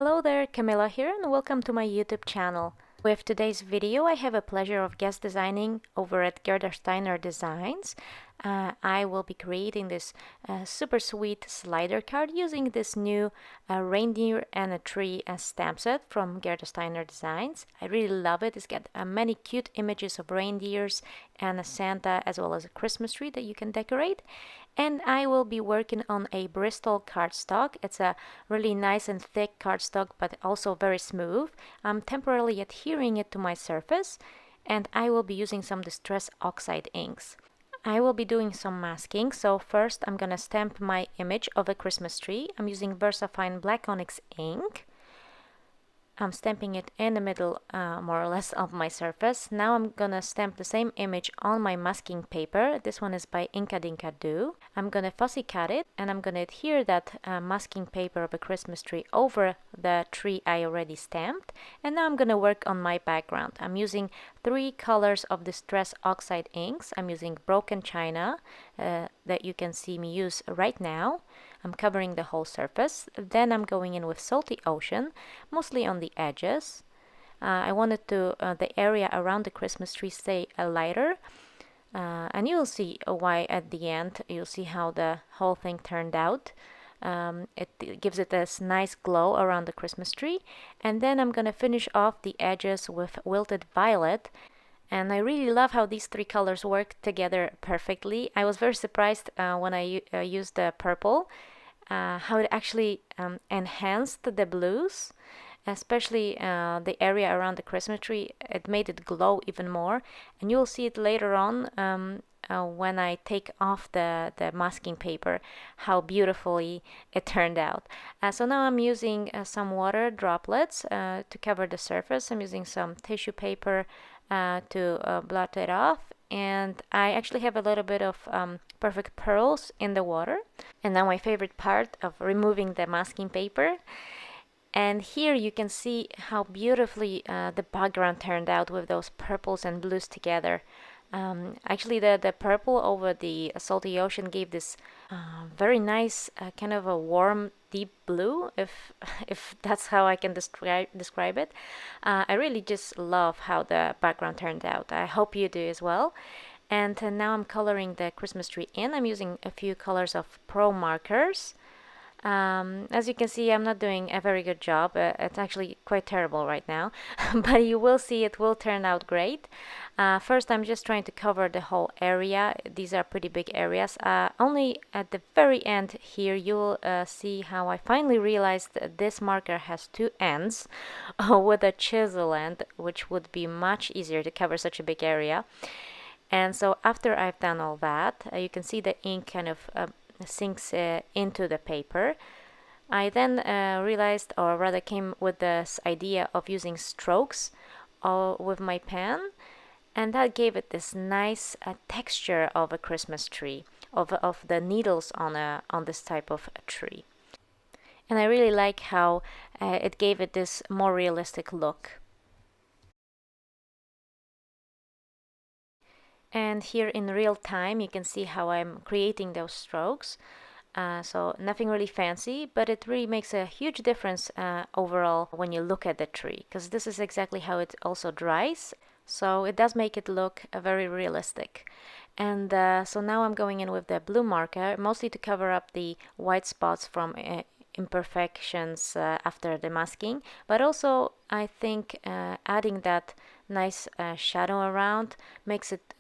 Hello there, Camilla here, and welcome to my YouTube channel. With today's video, I have a pleasure of guest designing over at Gerda Steiner Designs. I will be creating this super sweet slider card using this new reindeer and a tree stamp set from Gerda Steiner Designs. I really love it. It's got many cute images of reindeers and a Santa as well as a Christmas tree that you can decorate. And I will be working on a Bristol cardstock. It's a really nice and thick cardstock, but also very smooth. I'm temporarily adhering it to my surface, and I will be using some distress oxide inks. I will be doing some masking, so first I'm gonna stamp my image of a Christmas tree. I'm using VersaFine Black Onyx ink. I'm stamping it in the middle, more or less, of my surface. Now I'm gonna stamp the same image on my masking paper. This one is by Inka Dinka Do. I'm gonna fussy cut it, and I'm gonna adhere that masking paper of a Christmas tree over the tree I already stamped. And now I'm gonna work on my background. I'm using 3 colors of Distress Oxide inks. I'm using Broken China, that you can see me use right now. I'm covering the whole surface. Then I'm going in with Salty Ocean, mostly on the edges. I wanted to the area around the Christmas tree stay lighter, and you'll see why at the end. You'll see how the whole thing turned out. It gives it this nice glow around the Christmas tree. And then I'm gonna finish off the edges with Wilted Violet. And I really love how these 3 colors work together perfectly. I was very surprised when I used the purple, how it actually enhanced the blues, especially the area around the Christmas tree. It made it glow even more. And you'll see it later on when I take off the masking paper, how beautifully it turned out. So now I'm using some water droplets to cover the surface. I'm using some tissue paper to blot it off, and I actually have a little bit of perfect pearls in the water. And now my favorite part of removing the masking paper. And here you can see how beautifully the background turned out with those purples and blues together. Actually, the purple over the Salty Ocean gave this very nice kind of a warm, deep blue, if that's how I can describe it. I really just love how the background turned out. I hope you do as well. And now I'm coloring the Christmas tree in. I'm using a few colors of Pro markers. As you can see, I'm not doing a very good job. It's actually quite terrible right now, but you will see it will turn out great. First, I'm just trying to cover the whole area. These are pretty big areas. Only at the very end here, you'll see how I finally realized that this marker has 2 ends with a chisel end, which would be much easier to cover such a big area. And so after I've done all that, you can see the ink kind of sinks into the paper. I then realized, or rather came with this idea of using strokes with my pen, and that gave it this nice texture of a Christmas tree, of the needles on this type of tree. And I really like how it gave it this more realistic look. And here in real time, you can see how I'm creating those strokes. So nothing really fancy, but it really makes a huge difference overall when you look at the tree, because this is exactly how it also dries. So it does make it look very realistic. And so now I'm going in with the blue marker, mostly to cover up the white spots from imperfections after the masking, but also I think adding that nice shadow around makes it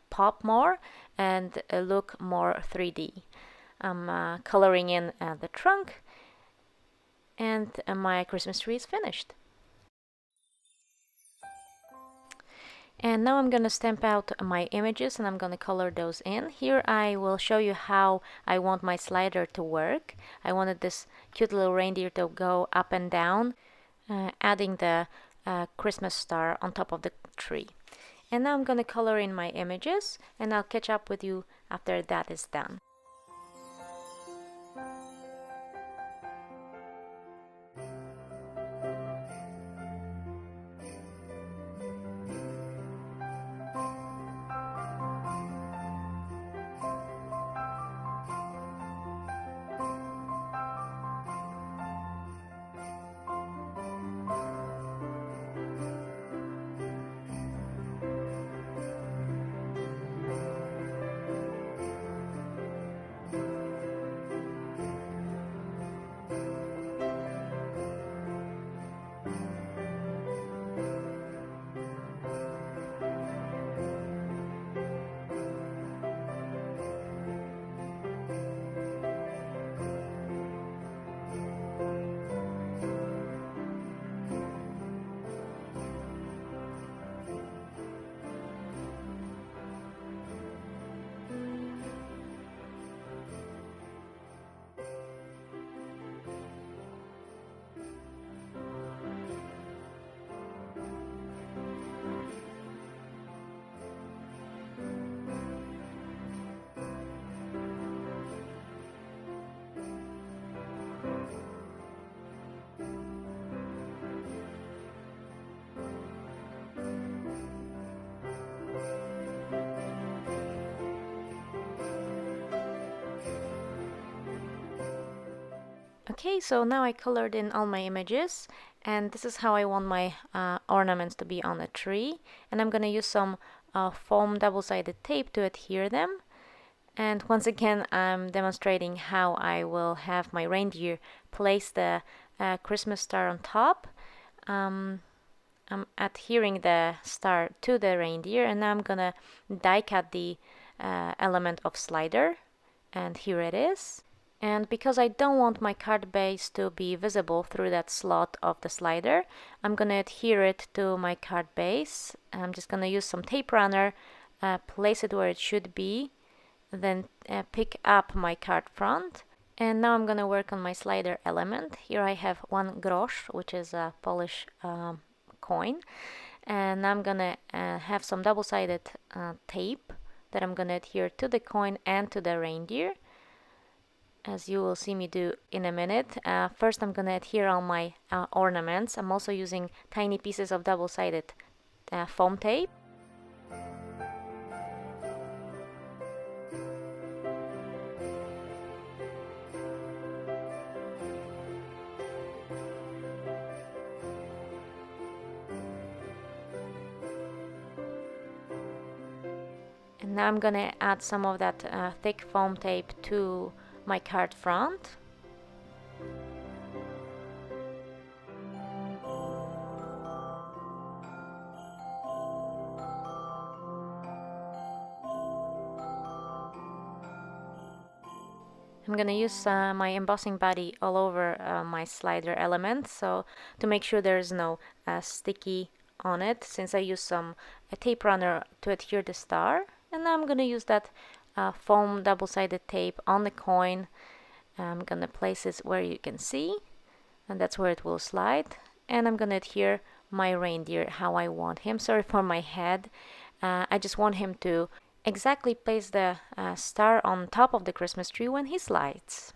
pop more and look more 3D. I'm coloring in the trunk, and my Christmas tree is finished. And now I'm going to stamp out my images, and I'm going to color those in. Here I will show you how I want my slider to work. I wanted this cute little reindeer to go up and down, adding the Christmas star on top of the tree. And now I'm going to color in my images, and I'll catch up with you after that is done. Okay, so now I colored in all my images, and this is how I want my ornaments to be on the tree. And I'm gonna use some foam double-sided tape to adhere them. And once again, I'm demonstrating how I will have my reindeer place the Christmas star on top. I'm adhering the star to the reindeer, and now I'm gonna die cut the element of slider, and here it is. And because I don't want my card base to be visible through that slot of the slider, I'm gonna adhere it to my card base. I'm just gonna use some tape runner, place it where it should be, then pick up my card front. And now I'm gonna work on my slider element. Here I have 1 grosz, which is a Polish coin. And I'm gonna have some double-sided tape that I'm gonna adhere to the coin and to the reindeer, as you will see me do in a minute. First I'm gonna adhere all my ornaments. I'm also using tiny pieces of double-sided foam tape. And now I'm gonna add some of that thick foam tape to my card front. I'm gonna use my embossing body all over my slider element, so to make sure there's no sticky on it, since I use some tape runner to adhere the star. And now I'm gonna use that foam double-sided tape on the coin. I'm gonna place it where you can see, and that's where it will slide. And I'm gonna adhere my reindeer how I want him. Sorry for my head. I just want him to exactly place the star on top of the Christmas tree when he slides.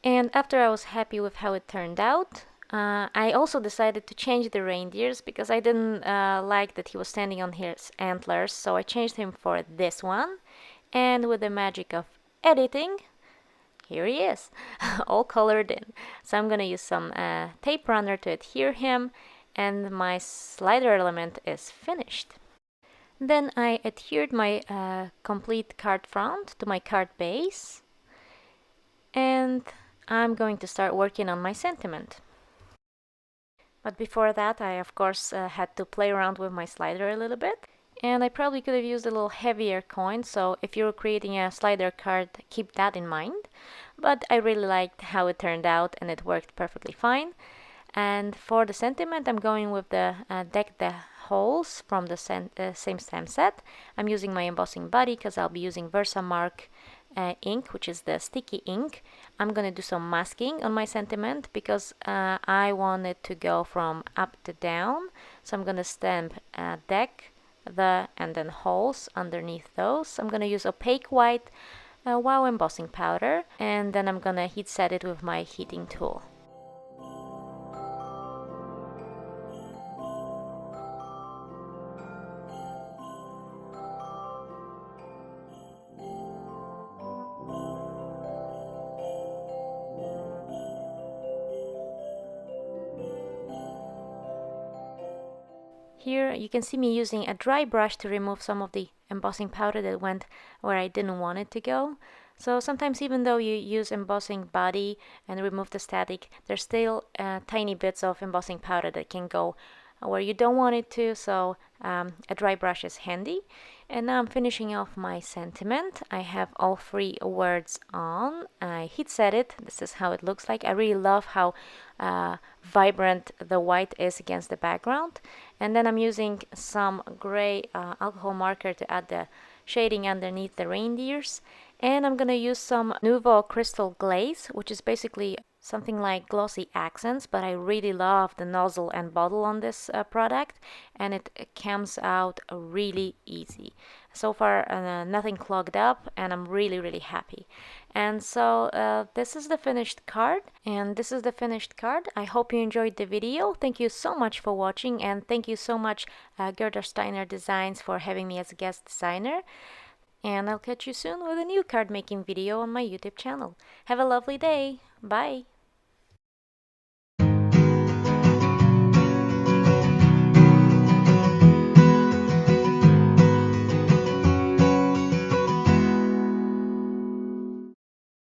And after I was happy with how it turned out, I also decided to change the reindeers because I didn't like that he was standing on his antlers, so I changed him for this one. And with the magic of editing, here he is, all colored in. So I'm gonna use some tape runner to adhere him, and my slider element is finished. Then I adhered my complete card front to my card base, and I'm going to start working on my sentiment. But before that, I of course had to play around with my slider a little bit. And I probably could have used a little heavier coin, so if you're creating a slider card, keep that in mind. But I really liked how it turned out, and it worked perfectly fine. And for the sentiment, I'm going with the deck the holes from the same stamp set. I'm using my embossing body because I'll be using Versamark ink, which is the sticky ink. I'm gonna do some masking on my sentiment because I want it to go from up to down. So I'm gonna stamp deck, and then holes underneath those. I'm gonna use opaque white wow embossing powder, and then I'm gonna heat set it with my heating tool. Here you can see me using a dry brush to remove some of the embossing powder that went where I didn't want it to go. So sometimes even though you use embossing body and remove the static, there's still tiny bits of embossing powder that can go where you don't want it to, so a dry brush is handy. And now I'm finishing off my sentiment. I have all 3 words on. I heat set it. This is how it looks like. I really love how vibrant the white is against the background. And then I'm using some gray alcohol marker to add the shading underneath the reindeers. And I'm gonna use some Nouveau Crystal Glaze, which is basically something like glossy accents, but I really love the nozzle and bottle on this product, and it comes out really easy. So far nothing clogged up, and I'm really happy. And so this is the finished card, I hope you enjoyed the video. Thank you so much for watching, and thank you so much Gerda Steiner Designs for having me as a guest designer. And I'll catch you soon with a new card making video on my YouTube channel. Have a lovely day. Bye.